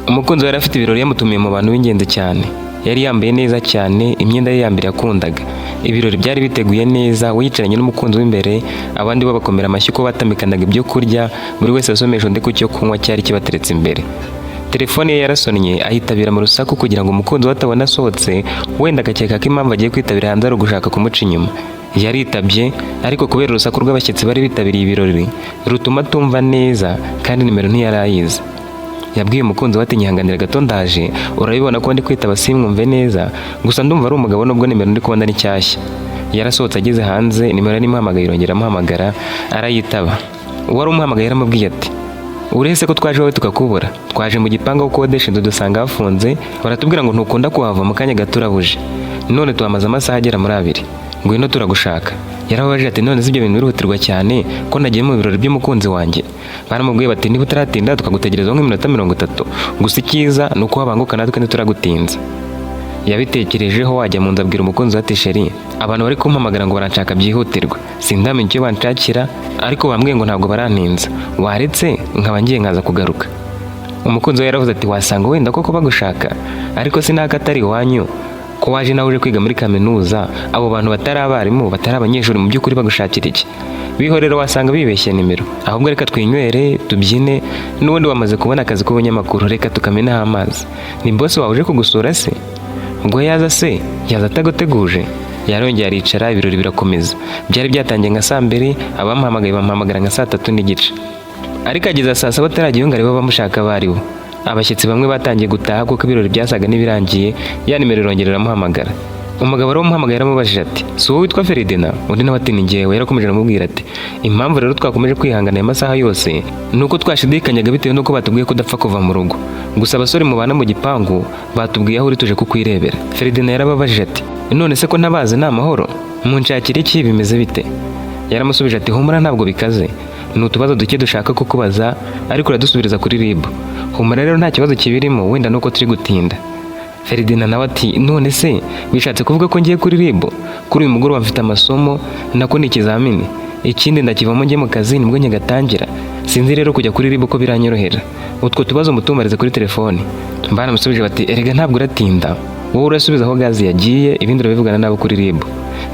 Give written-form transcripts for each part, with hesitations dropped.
Umukunzi we yari afite ibirori yamutumiye mu bantu b'ingenzi cyane. Yari yambaye neza cyane, imyenda ye yambere yakundaga. Ibirori byari biteguye neza, we yicaranye n'umukunzi w'imbere, abandi bo bakomera amashyi ko batamikanaga ibyo kurya, buri wese asomesha undi ku cyo kunywa cyari kibateretse imbere. Telefone ye yarasonnye ahitabira mu rusaku kugira ngo umukunzi we atabona asohotse, wenda agakeka ko impamvu agiye kwitabira hanze ari ugushaka kumuca inyuma. Yaritabye, ariko kubera urusaku rw'abashyitsi bari bitabiriye ibirori rutuma atumva neza, kandi nimero ntiyari ayizi. Yabwiye umukunzi we ati nyihanganira gato ndaje, urabibona ko ndi kwitaba simwumve neza, gusa ndumva ari umugabo nubwo nimero ndi kubona ari nshyashya. Yarasohotse ageze hanze, nimero yari imuhamagaye irongera amuhamagara, arayitaba. Uwari umuhamagaye yaramubwiye ati uretse ko twaje wowe tukakubura, twaje mu gipangu aho ukodesha inzu dusanga hafunze, baratubwira ngo ntukunda kuhava mu kanya gato urabuje, none tuhamaze amasaha agera muri 2, ngwino turagushaka. Yarababajije ati none ibyo bintu biruhutirwa cyane ko nagiye mu birori by'umukunzi wanjye. Baramubwiye bati niba utaratinda tukagutegereza nk'iminota 30, gusa icyiza ni uko wabanguka natwe ntituragutinza. Yabitekerejeho wajya mu nzu abwira umukunzi ati sheri, abantu bari kumpamagara ngo baranshaka byihutirwa, sindamenya icyo banshakira, ariko bambwiye ngo ntabwo barantinza, waretse nkaba ngiye nkaza kugaruka. Umukunzi we yaravuze ati wasanga wenda koko bagushaka, ariko sinaka atari iwanyu ko waje nawe uje kwiga muri kaminuza, abo bantu batari abarimu batari abanyeshuri mu by'ukuri bagushakira iki? Bihorero wasanga bibeshye nimero, ahubwo reka twinywere tubyine, n'ubundi wamaze kubona akazi k'ubunyamakuru, reka tukamenaho amazi. Ni boss wawe uje kugusura se? Ubwo yaza se yaza ataguteguje? Yarongeye aricara, ibirori birakomeza. Byari byatangiye nka saa 2, abamuhamagaye bamuhamagara nka saa 3:30. Ariko ageze saa 7 ataragiye ngo aribo bamushaka baribo. Abashyitsi bamwe batangiye gutaha kuko ibirori byasaga n'ibirangiye, ya nimero irongera iramuhamagara. Umugabo wari umuhamagaye yaramubajije ati si wowe witwa Ferdinand? Undi nawe ati ni njyewe. Yarakomeje aramubwira ati impamvu rero twakomeje kwihangana aya masaha yose nuko twashidikanyaga bitewe nuko batubwiye ko udapfa kuva mu rugo, gusa abasore mubana mu gipangu batubwiye aho uri tuje kukwirebera. Ferdinand yarababajije ati none se ko ntabazi ni amahoro, munshakira iki, bimeze bite? Yaramusubije ati humura ntabwo bikaze, ni utubazo duke dushaka kukubaza ariko uradusubiriza kuri RIB. Humura rero nta kibazo kibirimo, wenda nuko turi gutinda. Ferdinand nawe ati none se bishatse kuvuga ko ngiye kuri RIB? Kuri uyu mugoroba mfite amasomo nako ni ikizamini, ikindi ndakivamo njye mu kazi nibwo nyagatangira, sinzi rero kujya kuri RIB ko biranyorohera. Utwo tubazo mutumarize kuri telefone. Baramusubije bati erega ntabwo uratinda, wowe urasubiza aho gazi yagiye, ibindi urabivugana nabo kuri RIB.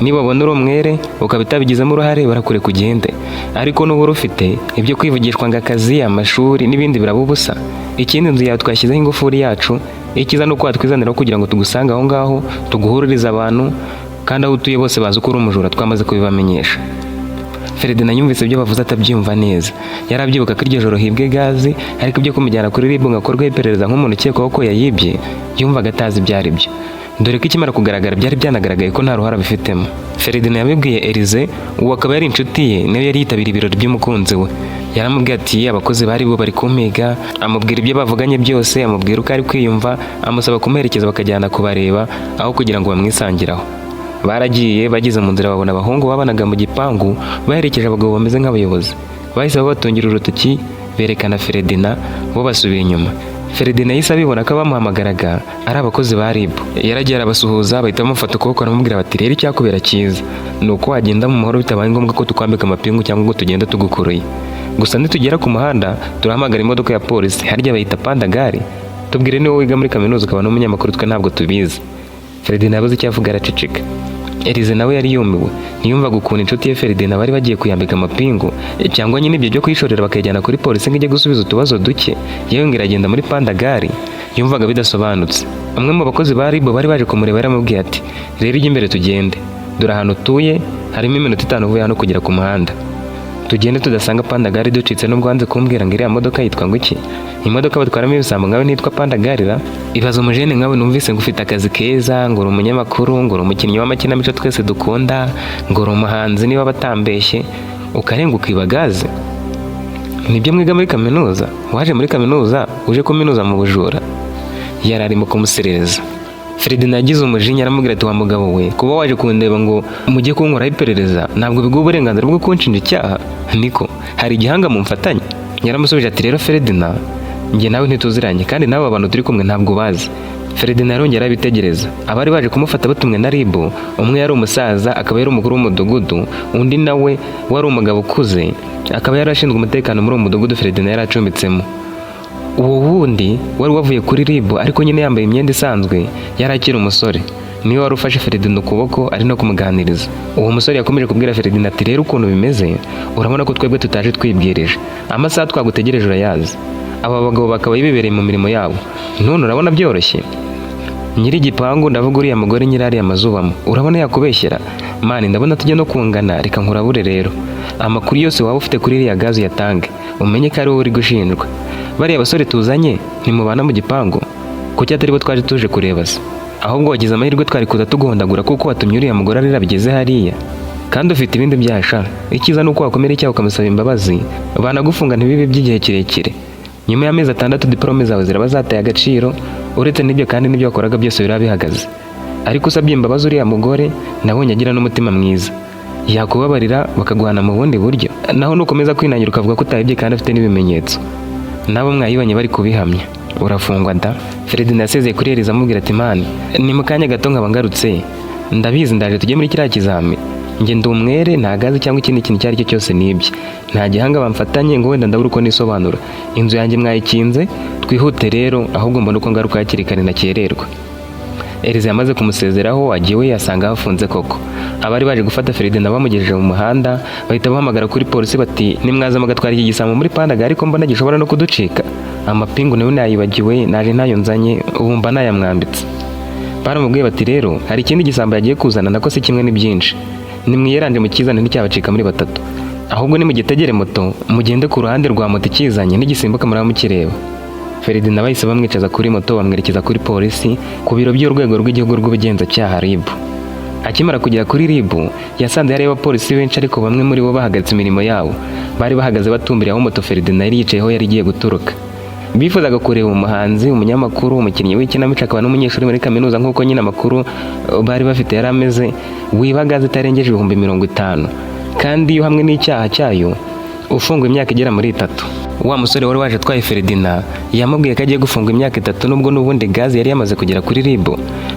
Niba babona uri umwere ukaba utabigizemo uruhare barakure kugende, ariko n'ubu ufite ibyo kwivugishwa ngo akazi, amashuri n'ibindi biraba ubusa. Ikindi nzu yawe twashyizeho ingufuri yacu, ikiza nuko watwizanira kugira ngo tugusanga aho ngaho tuguhuririza abantu, kandi aho utuye bose bazi ko uri umujura, twamaze kubibamenyesha. Ferdinand yumvise ibyo bavuze atabyumva neza. Yarabyibuka ko iryo joro hibwe gazi, ariko ibyo kumujyana kuri RIB ngakorwaho iperereza nk'umuntu ukekwaho ko yayibye, yumvaga atazi ibyo ari byo, dore ko ikimara kugaragara byari byanagaragaye ko nta ruhara bifitemo. Ferdinand yabibwiye Elize, uwo akaba yari inshuti ye, nawe yari yitabiriye ibirori by'umukunzi we. Yaramubwiye ati abakozi bari bo bari kumpiga, amubwira ibyo bavuganye byose, amubwira uko ari kwiyumva, amusaba kumuherekeza bakajyana kubareba aho kugira ngo bamwisangiraho. Baragiye, bageze mu nzira babona abahungu babanaga mu gipangu baherekeje abagabo bameze nk'abayobozi. Bahise babatungira urutoki berekana Ferdinand, bo basubira inyuma. Ferdinand yahise abibona ko bamuhamagaraga ari abakozi ba RIB. Yaragiye arabasuhuza, bahita bamufata ukuboko baramubwira bati rero icyakubera cyiza ni uko wagenda mu mahoro bitabaye ngombwa ko tukwambika amapingu cyangwa ngo tugenda tugukuruye. Gusa nitugera ku muhanda turahamagara imodoka ya polisi, harya bayita Pandagari, tubwire niwe wiga muri kaminuza ukaba n'umunyamakuru, twe ntabwo tubizi. Ferdinand yabuze icyo avuga araceceka. Elize nawe yari yumiwe, ntiyumvaga ukuntu inshuti ye Ferdinand bari bagiye kuyambika amapingu, cyangwa nyine ibyo byo kwishorera bakajyana kuri polisi ngo ijye gusubiza utubazo duke, yewe ngo iragenda muri Pandagari. Yumvaga bidasobanutse. Umwe mu bakozi ba RIB bari baje kumureba yaramubwiye ati rero ijya imbere tugende, dore ahantu utuye harimo iminota 5 uvuye hano kugera ku muhanda, tugende tudasanga Pandagari ducitse. Nubwo wanze kumbwira ngo iriya modoka yitwa ngo iki? Imodoka batwaramo ibisambo nkawe nitwa Pandagari ra? Ibaza umujene nkawe numvise ngo ufite akazi keza, ngo uri umunyamakuru, ngo uri umukinnyi w'amakinamico twese dukunda, ngo uri umuhanzi niba batambeshye, ukarenga ukiba gaze. Nibyo mwiga muri kaminuza? Waje muri kaminuza uje kuminuza mu bujura? Yari arimo kumuserereza. Ferdinand yagize umujinya aramubwira ati wa mugabo we, kuba waje kundeba ngo mujye kunkoraho iperereza ntabwo biguha uburenganzira bwo kunshinja icyaha, niko hari igihanga mumfatanye? Yaramusubije ati rero Ferdinand, njye nawe ntituziranye kandi nawe abantu turi kumwe ntabwo bazi. Ferdinand arongera abitegereza. Abari baje kumufata batumwe na RIB, umwe yari umusaza akaba yari umukuru w'umudugudu, undi nawe wari umugabo ukuze akaba yari ashinzwe umutekano muri uwo mudugudu Ferdinand yari acumbitsemo. Uwo wundi wari wavuye kuri RIB ariko nyine yambaye imyenda isanzwe yari akiri umusore, niwe wari ufashe Ferdinand ukuboko ari no kumuganiriza. Uwo musore yakomeje kubwira Ferdinand ati rero ukuntu bimeze urabona ko twebwe tutaje twibwirije, amasaha twagutegereje urayazi, aba bagabo bakaba bibereye mu mirimo yabo, none urabona byoroshye. Nyiri igipangu ndavuga uriya mugore nyirari amazubamo, urabona yakubeshyera mani, ndabona tujya no kungana, reka nkurabure rero, amakuru yose waba ufite kuri iriya gazi yatange umenye ko ari wowe uri gushinjwa. Bariya basore tuzanye ntimubana mu gipangu, kuki atari bo twaje tuje kureba se? Ahubwo wagize amahirwe twari kuza tugondagura kuko watumye uriya mugore arira bigeze hariya, kandi ufite ibindi byasha. Icyiza ni uko wakomera icyaha ukamusaba imbabazi, banagufunga ntibibe by'igihe kirekire. Nyuma y'amezi 6 diplome zawe ziraba zateye agaciro, uretse n'ibyo kandi n'ibyo wakoraga byose biraba bihagaze. Ariko usabye imbabazi uriya mugore nabonye agira n'umutima mwiza, yakubabarira bakaguhana mu bundi buryo. Naho nukomeza kwinangira ukavuga ko utayibye kandi afite n'ibimenyetso, nabo mwayibanye bari kubihamya, urafungwa da. Ferdinand yasezeye kuri Eliza amubwira ati mani, ni mu kanya gato nkaba ngarutse, ndabizi ndaje tujye muri kiriya kizami, njye ndi umwere nta gazi cyangwa ikindi kintu icyo ari cyo cyose nibye, nta gihanga bamfatanye ngo wenda ndabura uko nisobanura, inzu yanjye mwayikinze, twihute rero ahubwo mbona uko ngaruka hakiri kare nakererwa. Eliza yamaze kumusezeraho agiye we yasanga hafunze koko. Abari baje gufata Ferdinand bamugejeje mu muhanda bahita bahamagara kuri polisi bati nimwaza mugatwara iki gisambo muri Pandaga ariko mbona gishobora no kuducika, amapingu nayo nayibagiwe naje ntayo nzanye ubu mba nayamwambitse. Baramubwiye bati rero hari ikindi gisambo yagiye kuzana nako si kimwe ni byinshi, nimwiyeranje mu kizane nticyabacika muri batatu, ahubwo nimugitegere moto mugende ku ruhande rwa moto ikizanye n'igisimbuka muraba mukireba. Ferdinand bahise bamwicaza kuri moto bamwerekeza kuri polisi ku biro by'urwego rw'igihugu rw'ubugenzacyaha RIB. Akimara kugera kuri RIB yasanze hari abapolisi benshi ariko bamwe muri bo bahagaritse imirimo yabo, bari bahagaze batumbiriye aho moto Ferdinand yari yicayeho yari igiye guturuka. Bifuzaga kureba umuhanzi, umunyamakuru, umukinnyi w'ikinamico akaba n'umunyeshuri muri kaminuza nk'uko nyine amakuru bari bafite yari ameze, wibagaze itarengeje 50,000 kandi iyo hamwe n'icyaha cyayo ufungwa imyaka igera muri 3. Wa musore wari waje atwaye Ferdinand yamubwiye ko agiye gufungwa imyaka 3 nubwo n'ubundi gazi yari yamaze kugera kuri RIB.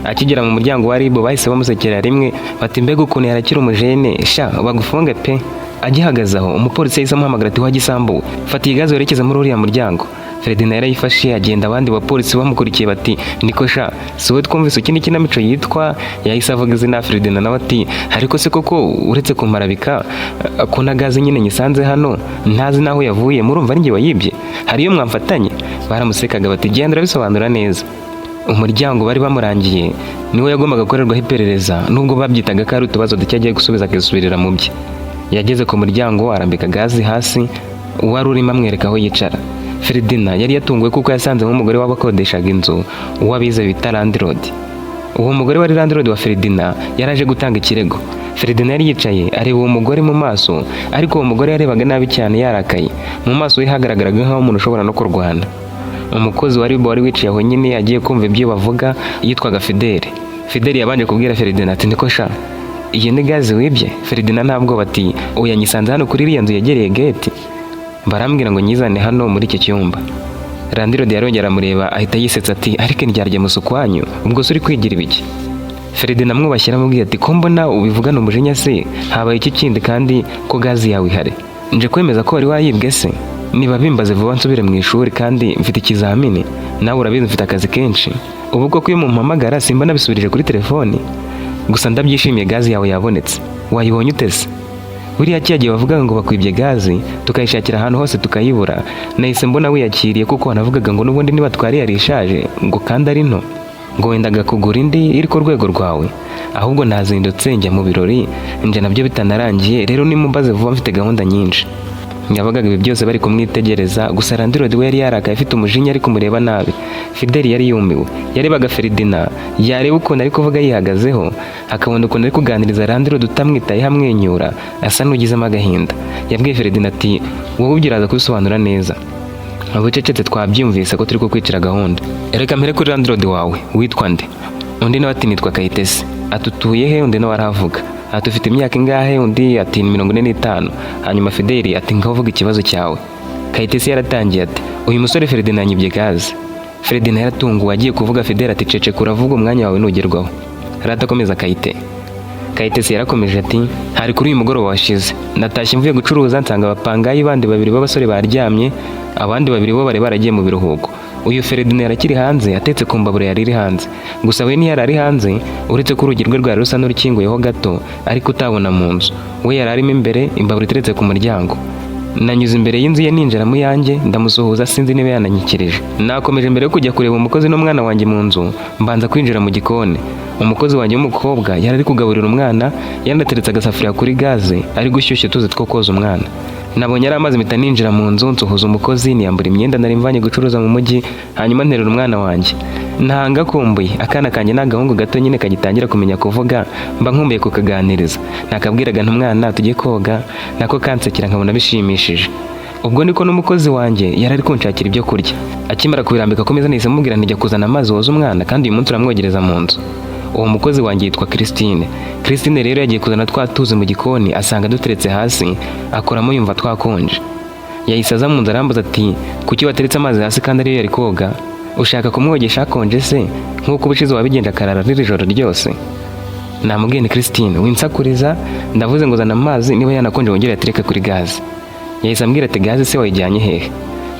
Akigera mu muryango wa RIB bahise bamusekera rimwe bati mbega ukuntu yarakira umujene sha bagufunge pe. Agihagaze aho umupolisi yahise amuhamagara ati wagisambu fata iyi gazi werekeze muri uriya muryango. Ferdinand yarayifashe agenda, abandi bapolisi bamukurikiye bati niko sha siwe twumvise ukindi kinamico yitwa, yahise avuga izina Ferdinand nawe ati ariko se koko uretse kumarabika ko na gazi nyine nyisanze hano ntazi naho yavuye, murumva ninjye wayibye, hariyo mwamfatanye? Baramusekaga bati genda urabisobanura neza. Umuryango bari bamurangiye niwe yagombaga gukorerwaho iperereza, nubwo babyitaga ko ari utubazo duke agiye gusubiza akisubirira mu bye. Yageze ku muryango arambika gazi hasi, uwari urimo amwereka aho yicara. Ferdinand yari yatunguwe kuko yasanze umugore w'abakodeshaga inzu uwabize bita landlord. Uwo mugore wari landlord wa Ferdinand yaraje gutanga ikirego. Ferdinand yari yicaye areba uwo mugore mu maso, ariko uwo mugore yarebaga nabi cyane yarakaye, mu maso ye hagaragaraga nk'aho umuntu ushobora no kurwana. Umukozi wari wicaye aho nyine agiye kumva ibyo bavuga yitwaga Fidele. Fidele yabanje kubwira Ferdinand ati niko sha iyi ni gazi wibye? Ferdinand ntabwo bati oya nyisanze hano kuri iriya nzu yegereye gate, barambwira ngo nyizane hano muri iki cyumba. Landlord yarongera amureba ahita yisetsa ati ariko ndyarye musuku wanyu ubwo se uri kwigira ibiki? Ferdinand amwubashyira amubwira ati ko mbona ubivugana umujinya se, habaye iki kindi kandi ko gazi yawe ihari? Nje kwemeza ko wari wayibwe se? Niba bimbaze vuba nsubire mu ishuri kandi mfite ikizamini, nawe urabizi mfite akazi kenshi, ubu koko iyo mumpamagara simba nabisubirije kuri telefoni. Gusa ndabyishimiye gazi yawe yabonetse, wayibonye utese? Buriya cyagiye bavugaga ngo bakwibye gazi tukayishakira ahantu hose tukayibura, nahise mbona wiyakiriye kuko wanavugaga ngo n'ubundi niba twari yari ishaje ngo kandi ari nto, ngo wendaga kugura indi iri ku rwego rwawe. Ahubwo nazindutse njya mu birori nje nabyo bitanarangiye, rero nimumbaze vuba mfite gahunda nyinshi. Yavugaga ibi byose bari kumwitegereza, gusa Landlord we yari yarakaye afite umujinya ari kumureba nabi. Fidele yari yumiwe, yarebaga Ferdinand yareba ukuntu ari kuvuga yihagazeho, akabona ukuntu ari kuganiriza Landlord utamwitayeho amwenyura asa n'ugizemo agahinda. Yabwiye Ferdinand ati wowe ubyiraza kubisobanura neza, abucecetse twabyumvise ko turi kukwicira gahunda. Reka mpere kuri Landlord wawe, witwa nde? Undi nawe ati nitwa Kayitesi. Atutuye he? Undi nawe aravuga ati ufite imyaka ingahe? Undi ati 45. Hanyuma Fidele ati ngaho vuga ikibazo cyawe. Kayitesi yaratangiye ati uyu musore Ferdinand yanyibye gazi. Ferdinand yaratunguwe agiye kuvuga, Fidele ati cece kuravuga umwanya wawe nugerwaho. Radakomeza Kayite. Kayitesi yarakomeje ati hari kuri uyu mugoroba washize natashye mvuye gucuruza nsanga abapangayi bandi babiri b'abasore baryamye, abandi babiri bo bari baragiye mu biruhuko. Uyu Feredina yarakiri hanze atetse ku mbabura yari iri hanze, gusa we ntiyari ari hanze uretse ko urugi rwe rwari rusa n'urukinguyeho gato ariko utabona mu nzu. We yari arimo imbere, imbabura iteretse ku muryango. Nanyuze imbere y'inzu ye ninjira mu yanjye ndamusuhuza, sinzi niba yananyikirije. Nakomeje mbere yo kujya kureba umukozi n'umwana wanjye mu nzu, mbanza kwinjira mu gikoni. Umukozi wanjye w'umukobwa yari ari kugaburira umwana, yanateretse agasafuriya kuri gaze ari gushyushya utuzi two koza umwana. Nabonye ari amazi mpita ninjira mu nzu, nsuhuza umukozi, niyambura imyenda nari mvanye gucuruza mu mujyi, hanyuma nterura umwana wanjye. Ntanga kumbuye akana kanjye n'agahungu gato nyine kagitangira kumenya kuvuga, mba nkumbuye kukaganiriza. Nakabwiraga ntumwana tujye koga, nako kansekera nkabona bishimishije. Ubwo niko n'umukozi wanjye yari ari kunshakira ibyo kurya. Akimara kubirambika ku meza nahise mubwira nti jya kuzana amazi woza umwana kandi uyu munsi uramwogereza mu nzu. Uwo mukozi wanjye yitwa Christine. Christine rero yagiye kuzana twatuze mu gikoni asanga duteretse hasi, akoramo yumva twakonje. Yahise aza mu nzu arambaza ati kuki wateretse amazi hasi kandi ariyo yari koga? Ushaka kumwogesha akonje se nk'uko ubushize wabigenje akarara riri joro ryose? Namubwiye nti Christine winsakuriza, ndavuze ngo zana amazi niba yanakonje wongere yatereke kuri gaze. Yahise ambwira ati gaze se wayijyanye hehe?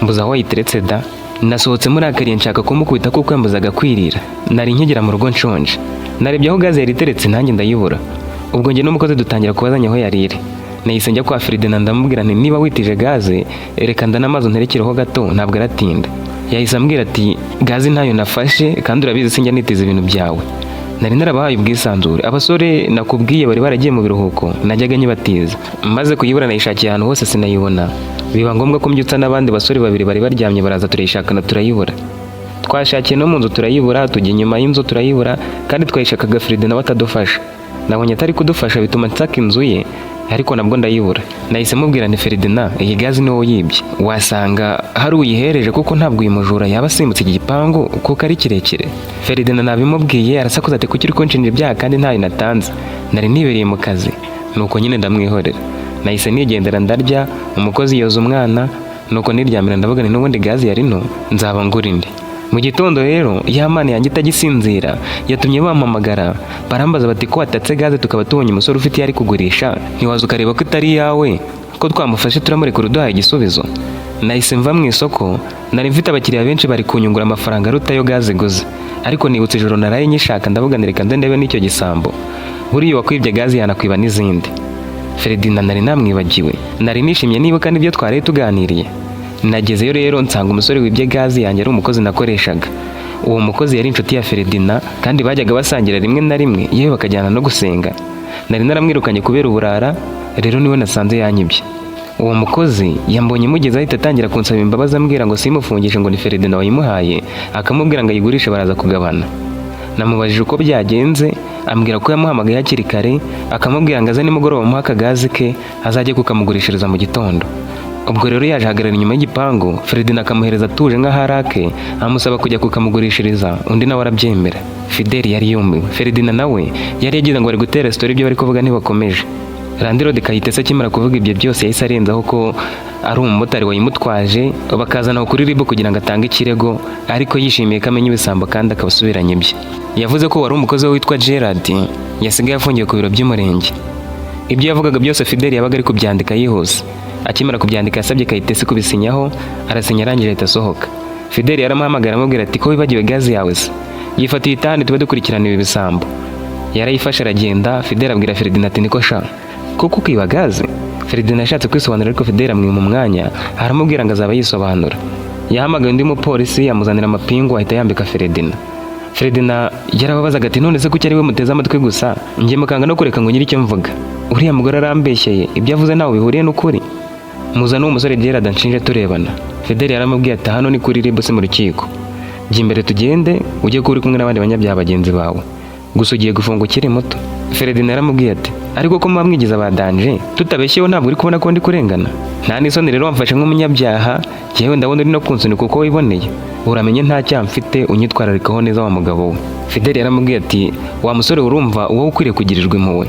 Mbuza aho wayiteretse da. Nasohotse murakariye nshaka kumukubita kuko yambuzaga kwirira. Nari nkigera mu rugo nshonje. Narebye aho gaze yari iteretse nanjye ndayibura. Ubwo njye n'umukozi dutangira kubazanya aho yari iri. Nahise njya kwa Feredina ndamubwira nti niba witije gaze reka ndanamazi nterekereho gato ntabwo aratinda. Yahise ambwira ati gaze ntayo nafashe kandi urabizi sinjya nitiza ibintu byawe. Nari narabahaye ubwisanzure, abasore nakubwiye bari baragiye mu biruhuko najyaga nyibatiza. Maze kuyibura nayishakiye ahantu hose sinayibona, biba ngombwa ko mbyutsa n'abandi basore babiri bari baryamye baraza turayishakana turayibura. Twashakiye no mu nzu turayibura, tujya inyuma y'inzu turayibura, kandi twayishakaga Feredina batadufasha. Nabonye atari kudufasha bituma nsaka inzu ye, ariko nabwo ndayibura. Nahise mubwira nti Feredina iyi gaze niwo yibye, wasanga hari uyihereje kuko ntabwo uyu mujura yaba asimbutse iki gipangu kuko ari kirekire. Feredina nabimubwiye arasakuza ati kuki uri kunshinja ibyaha kandi ntayo natanze, nari nibereye mu kazi. Nuko nyine ndamwihorera. Nahise nigendera ndarya, umukozi yoza umwana, nuko niryamira ndavuga nti n'ubundi gaze yari nto nzaba ngura indi. Mu gitondo rero ya mana yanjye itagisinzira yatumye bampamagara, barambaza bati ko watatse gaze tukaba tubonye umusore ufite iyo ari kugurisha, ntiwaza ukareba ko itari yawe, ko twamufashe turamureka uduhaye igisubizo. Nahise mva mu isoko, nari mfite abakiriya benshi bari kunyungura amafaranga aruta yo gaze guze, ariko nibutse ijoro naraye nyishaka ndavuga nti reka ndebe n'icyo gisambo, buriya wakwibye gaze yanakwiba n'izindi. Feredina nari namwibagiwe, nari nishimye nibuka n'ibyo twaraye tuganiriye. Nagezeyo rero nsanga umusore wibye gaze yanjye ari umukozi nakoreshaga. Uwo mukozi yari inshuti ya Feredina kandi bajyaga basangira rimwe na rimwe yewe bakajyana no gusenga. Nari naramwirukanye kubera uburara, rero niwe nasanze yanyibye. Uwo mukozi yambonye mugeze ahita atangira kunsaba imbabazi ambwira ngo simufungishe ngo ni Feredina wayimuhaye, akamubwira ngo ayigurishe baraza kugabana. Namubajije uko byagenze, ambwira ko yamuhamagaye hakiri kare, akamubwira ngo aze nimugoroba muha akagaze ke azajye kukamugurishiriza mu gitondo. Ubwo rero yaje ahagarara inyuma y'igipangu, Feredina akamuhereza atuje nk'aharake, amusaba kujya kukamugurishiriza, undi nawe arabyemera. Fideli yari yumiwe. Feredina nawe yari yagize ngo bari gutera story ibyo bari kuvuga ntibakomeje. Randirode Kayitesi akimara kuvuga ibyo byose yahise arenzaho ko ari umumotari wayimutwaje, bakazana kuri RIB kugira ngo atange ikirego, ariko yishimiye ko amenya ibisambo kandi akabasubiranye ibye. Yavuze ko wari umukozi we witwa Gerard yasigaye afungiye ku biro by'umurenge. Ibyo yavugaga byose Fideli yabaga ari kubyandika yihuse. Akimara kubyandika yasabye Kayitesi kubisinyaho, arasinya arangije ahita asohoka. Fideli yaramuhamagara amubwira ati ko wibagiwe gaze yawe se, yifatiye itahane tube dukurikirana ibi bisambo. Yarayifashe aragenda. Fideli abwira Feredina ati niko sha kuko ukiba gaze. Feredina yashatse kwisobanura ariko Fideli amwima umwanya, aramubwira ngo azaba yisobanura. Yahamagaye undi mupolisi amuzanira amapingu ahita yambika Feredina. Feredina yarababazaga ati none se kuki ari we muteze amatwi gusa, njye mukanga no kureka ngo nyiri icyo mvuga, uriya mugore arambeshyeye, ibyo avuze nawe bihuriye n'ukuri. Muzana uwo musore Gerard nshinje turebana. Fideli yaramubwiye ati hano ni kuri RIB se mu rukiko, jya imbere tugende ujye kuba uri kumwe n'abandi banyabyaha bagenzi bawe, gusa ugiye gufunga ukiri muto. Feredina yaramubwiye ati ariko ko muba mwigize abadanje, tutabeshyeho ntabwo uri kubona ko ndi kurengana? Nta n'isoni rero wamfashe nk'umunyabyaha, yewe ndabona uri no kunsunika uko wiboneye, uramenye nta cyaha mfite unyitwararikaho neza wa mugabo we. Fideli yaramubwiye ati wa musore urumva wowe ukwiriye kugirirwa impuhwe,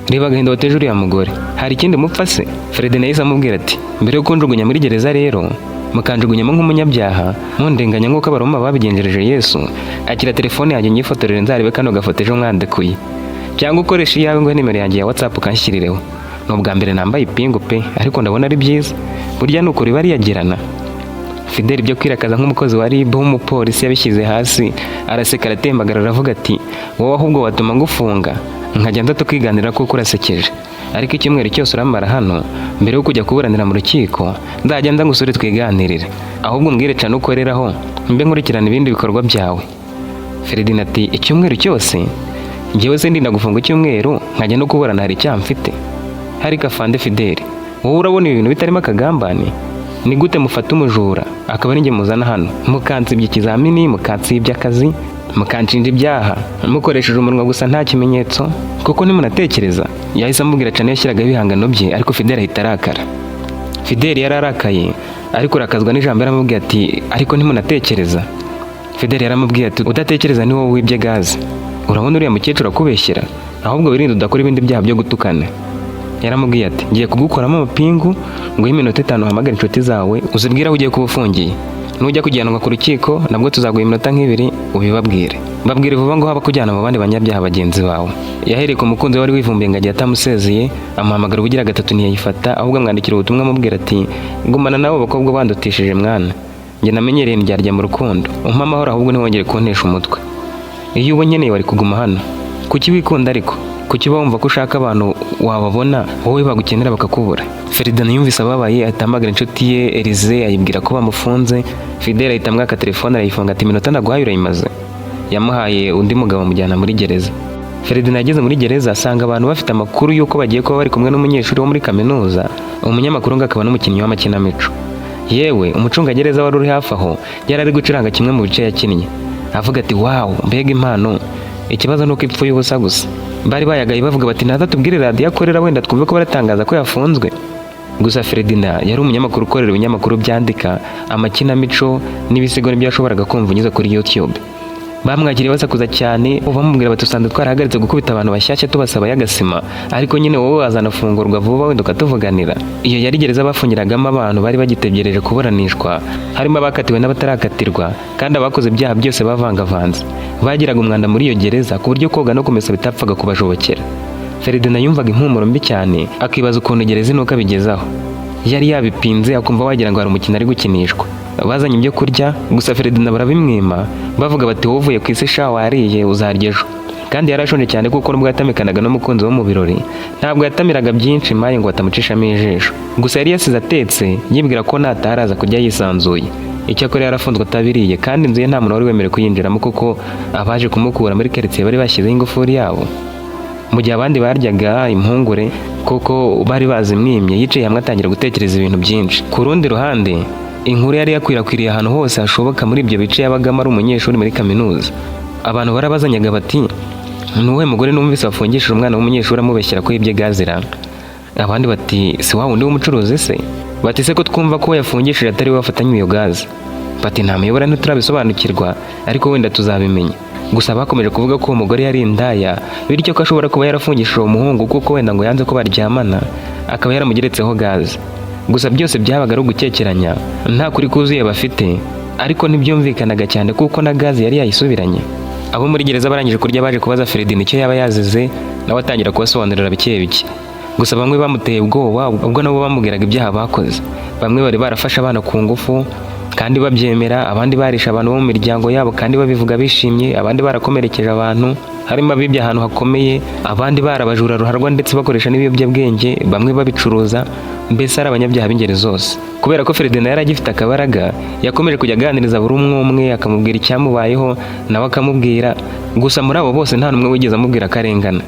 reba agahinda wateje uriya mugore, hari ikindi mupfa se? Feredina yahise amubwira ati mbere yo kunjugunya muri gereza rero mukanjugunyamo nk'umunyabyaha mundenganya nk'uko abaroma babigenjereje Yesu, akira telefone yanjye nyifotorere nzarebe kano gafoto ejo mwandekuye. cyangwa ukoresha iyawe ngo nimero yanjye ya WhatsApp ukanshyirireho. Ni ubwa mbere nambaye ipingu pe, ariko ndabona ari byiza. Burya ni ukuri bariyagirana. Fidel ibyo kwirakaza nk'umukozi wa RIB w'umupolisi yabishyize hasi, araseka aratembagara aravuga ati wowe ahubwo watuma ngufunga nkajya nza tukiganira kuko urasekeje. Ariko icyumweru cyose uramara hano mbere yo kujya kuburanira mu rukiko nzajya nza ngusure twiganirire, ahubwo mbwire cyane ukoreraho mbe nkurikirana ibindi bikorwa byawe. Ferdinand ati icyumweru cyose njyewe se ndinda gufunga icyumweru nkajya no kuburana hari icyaha mfite? Ariko afande Fidel, wowe urabona ibintu bitarimo akagambane? Ni gute mufata umujura akaba ari njye muzana hano mukansibya ikizamini, mukansibya akazi, mukanshinja ibyaha mukoresheje umunwa gusa nta kimenyetso? Kuko nimunatekereza. Yahise amubwira cyane yashyiraga ibihangano bye, ariko Fidel ahita arakara. Fidel yararakaye ariko urakazwa n'ijambo yaramubwiye ati ariko nimunatekereza. Fidel yaramubwiye ati udatekereza ni wowe wibye gaze. Urabona uriya mukecuru akubeshyera, ahubwo wirinde udakora ibindi byaha byo gutukana. Yaramubwiye ati ngiye kugukoramo amapingu ngo y'iminota 5 uhamagare inshuti zawe uzibwira aho ugiye kuba ufungiye. Nujya kujyanwa ku rukiko nabwo tuzaguha iminota 2 ubibabwire. Babwire vuba ngo haba kujyana mu bandi banyabyaha bagenzi bawe. Yahereye ku mukunzi wari wivumbiye ngo agiye atamusezeye, amuhamagara ubugira gatatu ntiyayifata, ahubwo amwandikira ubutumwa amubwira ati ngumana nabo bakobwa bandutishije mwana. Njye namenyereye ndyarya mu rukundo. Umpa amahoro ahubwo ntiwongere kuntesha umutwe. Iyo ubonye wari kuguma hano. Kuki wikunda ariko? Kuki wumva ko ushaka abantu wababona wowe bagukenera bakakubura? Ferdinand yumvise ababaye atamagara inshuti ye Elize ayibwira ko bamufunze. Fidel ahita amwaka telefone arayifunga ati iminota ndaguhaye urayimaze. Yamuhaye undi mugabo amujyana muri gereza. Ferdinand ageze muri gereza asanga abantu bafite amakuru y'uko bagiye kuba bari kumwe n'umunyeshuri wo muri kaminuza, umunyamakuru ngo akaba n'umukinnyi w'amakinamico. Yewe umucungagereza wari uri hafi aho yari ari gucuranga kimwe mu bice yakinnye, avuga ati wow mbega impano. Ikibazo nuko ipfuye ubusa gusa. Bari bayagaye bavuga bati naza tubwire radio akorera wenda twumve ko baratangaza ko yafunzwe. Gusa Ferdinand yari umunyamakuru ukorera ibinyamakuru byandika amakinamico n'ibisigo n'ibyo yashoboraga kumva unyuze kuri YouTube. Bamwakiriye basakuza cyane, bamubwira bati usanzwe twarahagaritse gukubita abantu bashyashya tubasaba y'agasima, ariko nyine wowe wazanafungurwa vuba wenda ukatuvuganira. Iyo yari gereza bafungiragamo abantu bari bagitegereje kuburanishwa, harimo abakatiwe n'abatarakatirwa, kandi abakoze ibyaha byose bavangavanze. Bagiraga umwanda muri iyo gereza ku buryo koga no kumesa bitapfaga kubashobokera. Ferdinand yumvaga impumuro mbi cyane, akibaza ukuntu gereza inuka abigezaho. Yari yabipinze akumva wagira ngo hari umukino ari gukinishwa. Bazanye ibyo kurya, gusa Ferdinand barabimwima, bavuga bati wowe uvuye ku isi sha wariye uzarya ejo. Kandi yarashonje cyane kuko nubwo yatamikanaga n'umukunzi wo mu birori, ntabwo yatamiraga byinshi maye ngo atamucishamo ijisho. Gusa yari yasize atetse, yibwira ko nataraza kurya yisanzuye. Icyakora yarafunzwe atabiriye, kandi inzu ye nta muntu wari wemerewe kuyinjiramo kuko abaje kumukura muri quartier bari bashyizeho ingufuri yabo. Mu gihe abandi baryaga impungure kuko bari bazimwimye, yicaye hamwe atangira gutekereza ibintu byinshi. Ku rundi ruhande inkuru yari yakwirakwiriye ahantu hose hashoboka muri ibyo bice yabagamo ari umunyeshuri muri kaminuza. Abantu barabazanyaga bati nuwe mugore numvise wafungishije umwana w'umunyeshuri amubeshyira ko yibye gazira. Abandi bati si wa wundi w'umucuruzi se? Bati se ko twumva ko yafungishije atari we wafatanywe iyo gaze. Bati nta muyobora ntiturabisobanukirwa, ariko wenda tuzabimenya. Gusa bakomeje kuvuga ko umugore yari indaya, bityo ko ashobora kuba yarafungishije uwo muhungu kuko wenda ngo yanze ko baryamana akaba yaramugeretseho gaze. Gusa byose byabaga ari ugukekeranya, nta kuri kuzuye bafite, ariko ntibyumvikanaga cyane kuko na gaze yari yayisubiranye. Abo muri gereza barangije kurya baje kubaza Ferdinand icyo yaba yazize, nawe atangira kubasobanurira bike bike. Gusa bamwe bamuteye ubwoba ubwo nabo bamubwiraga ibyaha bakoze. Bamwe bari barafashe abana ku ngufu kandi babyemera, abandi barisha abantu bo mu miryango yabo kandi babivuga bishimye, abandi barakomerekeje abantu, harimo abibye ahantu hakomeye, abandi barabajura ruharwa ndetse bakoresha n'ibiyobyabwenge, bamwe babicuruza, mbese ari abanyabyaha b'ingeri zose. Kubera ko Ferdinand yari agifite akabaraga, yakomeje kujya aganiriza buri umwe akamubwira icyamubayeho, nawe akamubwira. Gusa muri abo bose nta n'umwe wigeze amubwira ko arengana,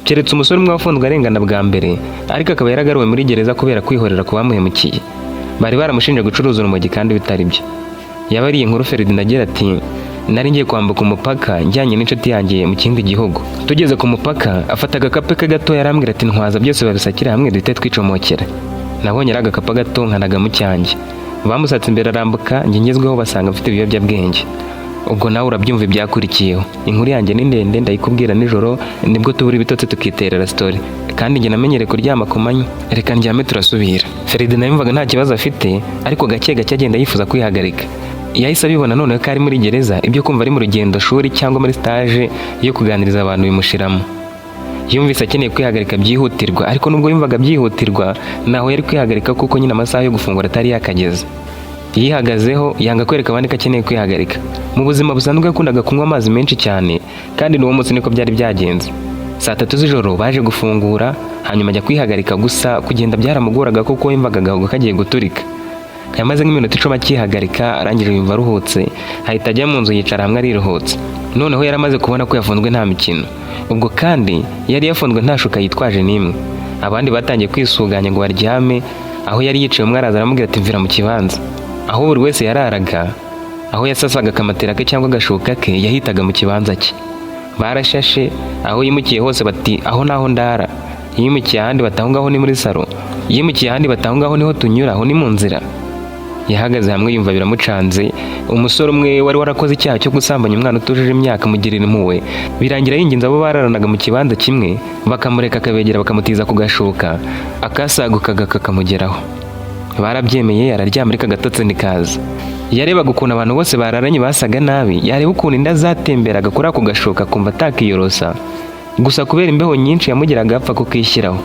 keretse umusore umwe wafunzwe arengana bwa mbere, ariko akaba yaragaruwe muri gereza kubera kwihorera ku bamuhemukiye. Bari baramushinje gucuruza urumogi kandi bitari byo. Yabariye inkuru Ferdinand agira ati nari ngiye kwambuka umupaka njyanye n'inshuti yanjye mu kindi gihugu. Tugeze ku mupaka afata agakape ke gato yarambwira ati ntwaza byose babisakira hamwe duhite twicomokera. Nabonye ari agakape gato nkanaga mu cyanjye. Bamusatse imbere arambuka, njye ngezweho basanga mfite ibiyobyabwenge. Ubwo nawe urabyumva ibyakurikiyeho. Inkuru yanjye ni ndende ndayikubwira nijoro, nibwo tubura ibitotsi tukiterera story. Kandi njye namenyere kuryama ku manywa, reka ndyame turasubira. Ferdinand yumvaga nta kibazo afite, ariko gake gake agenda yifuza kwihagarika. Yahise abibona none ko ari muri gereza, ibyo kumva ari mu rugendo shuri cyangwa muri stage yo kuganiriza abantu bimushiramo. Yumvise akeneye kwihagarika byihutirwa, ariko nubwo yumvaga byihutirwa naho yari kwihagarika kuko nyine amasaha yo gufungura atari yakageze. Yihagazeho yanga kwereka abandi ko akeneye kwihagarika. Mu buzima busanzwe yakundaga kunywa amazi menshi cyane, kandi n'uwo munsi niko byari byagenze. Saa 3 z'ijoro baje gufungura, hanyuma ajya kwihagarika, gusa kugenda byaramuguraga kuko yumvaga agahogo kagiye guturika. Yamaze nk'iminota 10 akihagarika, arangije yumva aruhutse, ahita ajya mu nzu yicara hamwe ariruhutse. Noneho yaramaze kubona ko yafunzwe nta mikino. Ubwo kandi yari yafunzwe nta shuka yitwaje n'imwe. Abandi batangiye kwisuganya ngo baryame, aho yari yicaye umwe araza aramubwira ati mvira mu kibanza. Aho buri wese yararaga, aho yasasaga akamatera ke cyangwa agashuka ke, yahitaga mu kibanza cye. Barashashe, aho yimukiye hose bati aho naho ndara. Yimukiye ahandi bataho ngaho ni muri saro. Yimukiye ahandi bataho ngaho niho tunyura, aho ni mu nzira. Yahagaze hamwe yumva biramucanze. Umusore umwe wari warakoze icyaha cyo gusambanya umwana utujuje imyaka mugirira impuhwe, birangira yinginze abo bararanaga mu kibanza kimwe bakamureka akabegera bakamutiza ku gashuka, akasagukaga kakamugeraho. Barabyemeye, araryama ariko agatotsi nikaza. Yarebaga ukuntu abantu bose bararanye basaga nabi, yareba ukuntu inda zatemberaga kuri ako gashoka kumva atakiyorosa, gusa kubera imbeho nyinshi yamugeraga apfa kukishyiraho.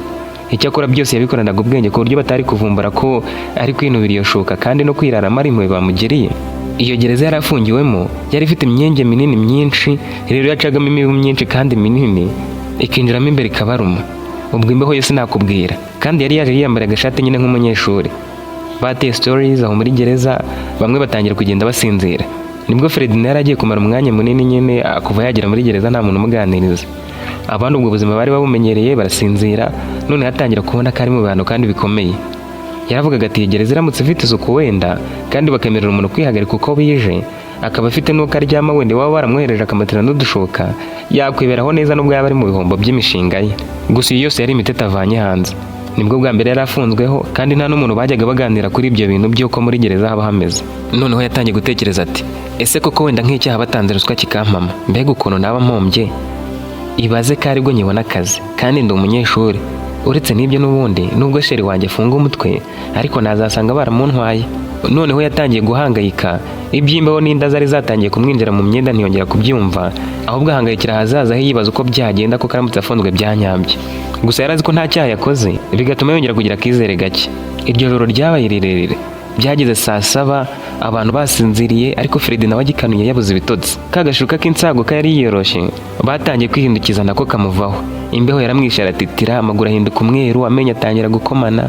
Icyakora byose yabikoranaga ubwenge ku buryo batari kuvumbura ko ari kwinubira iyo shuka kandi no kwirarama ari impuhwe bamugiriye. Iyo gereza yari afungiwemo yari ifite imyenge minini myinshi, rero yacagamo imibu myinshi kandi minini, ikinjiramo imbere ikabaruma. Ubwo imbeho yose nakubwira, kandi yari yaje yiyambara agashati nyine nk'umunyeshuri. Bateye stories aho muri gereza, bamwe batangira kugenda basinzira. Nibwo Ferdinand yari agiye kumara umwanya munini nyine kuva yagera muri gereza nta muntu umuganiriza. Abantu ubwo buzima bari babumenyereye barasinzira, none yatangira kubona ko ari mu bantu kandi bikomeye. Yaravugaga ati gereza iramutse ifite isuku wenda, kandi bakemerera umuntu kwihagarika uko bije, akaba afite n'uko aryama wenda waba baramwohereje akamatera n'udushoka, yakwiberaho neza nubwo yaba ari mu bihombo by'imishinga ye. Gusa iyo yose yari imitete avanye hanze. Nibwo bwa mbere yari afunzweho, kandi nta n'umuntu bajyaga baganira kuri ibyo bintu by'uko muri gereza haba hameze. Noneho yatangiye gutekereza ati ese koko wenda nk'icyaha batanze ruswa kikampama, mbega ukuntu naba mpombye. Ibaze ko aribwo nyibona akazi kandi ndi umunyeshuri. Uretse n'ibyo n'ubundi nubwo sheri wanjye afunga umutwe, ariko nazasanga baramuntwaye. Noneho yatangiye guhangayika, iby'imbeho n'inda zari zatangiye kumwinjira mu myenda ntiyongera kubyumva, ahubwo ahangayikira ahazaza he yibaza uko byagenda ko karamutse afunzwe byanyambye. Gusa yarazi ko nta cyaha yakoze, bigatuma yongera kugira akizere gake. Iryo joro ryabaye rirerire, byageze saa 7 abantu basinziriye, ariko Ferdinand wagikanuye yabuze ibitotsi. Kagashuka k'insaguka yari yiyoroshe, batangiye kwihindukiza nako kamuvaho. Imbeho yaramwishe aratitira, amaguru ahinduka umweru, amenyo atangira gukomana,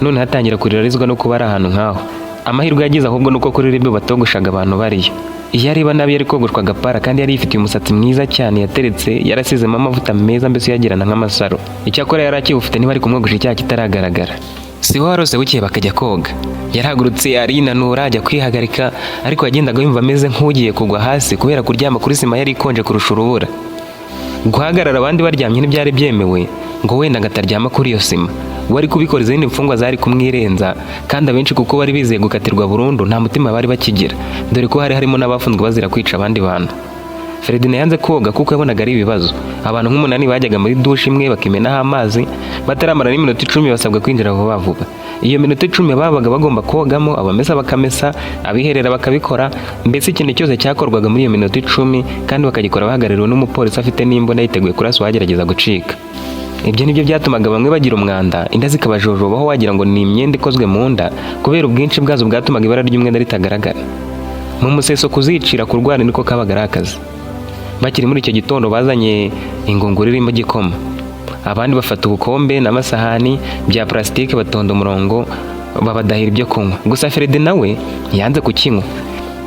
none hatangira kurirarizwa no kuba ari ahantu nk'aho. Amahirwe yagize ahubwo nuko kuri ribe batogoshaga abantu bariyo. Iyo areba nabi yari kogoshwa agapara, kandi yari yifitiye umusatsi mwiza cyane yateretse, yarasizemo amavuta meza mbese yagirana nk'amasaro. Icyakora yari akiwufite niba ari kumwogosha icyaha kitaragaragara. Siho warose bukeye bakajya koga. Yarahagurutse arinanura ajya kwihagarika, ariko yagendaga yumva ameze nk'ugiye kugwa hasi kubera kuryama kuri sima yari ikonje kurusha urubura. Guhagarara abandi baryamye ntibyari byemewe, ngo wenda ngataryama kuri iyo sima. Wari kubikora izindi mfungwa zari kumwirenza, kandi abenshi kuko bari bizeye gukatirwa burundu nta mutima bari bakigira, dore ko hari harimo n'abafunzwe bazira kwica abandi bantu. Ferdinand yanze koga kuko yabonaga ari ibibazo. Abantu nk'umunani bajyaga muri dushe imwe bakimenaho amazi, bataramara n'iminota 10 basabwa kwinjira vuba vuba. Iyo minota 10 babaga bagomba kogamo, abamesa bakamesa, abiherera bakabikora, mbese ikintu cyose cyakorwaga muri iyo minota 10, kandi bakagikora bahagarariwe n'umupolisi afite n'imbunda yiteguye kurasa wagerageza gucika. Ibyo nibyo byatumaga bamwe bagira umwanda, inda zikabajojobaho wagira ngo ni imyenda ikozwe mu nda, kubera ubwinshi bwazo bwatumaga ibara ry'umwenda ritagaragara. Mu museso kuzicira kurwara niko kabaga ari akazi. Bakiri muri icyo gitondo bazanye ingunguru irimo igikoma. Abandi bafata ubukombe n'amasahani bya plastike batonda umurongo babadahira ibyo kunywa. Gusa Ferdinand we yanze kukinywa.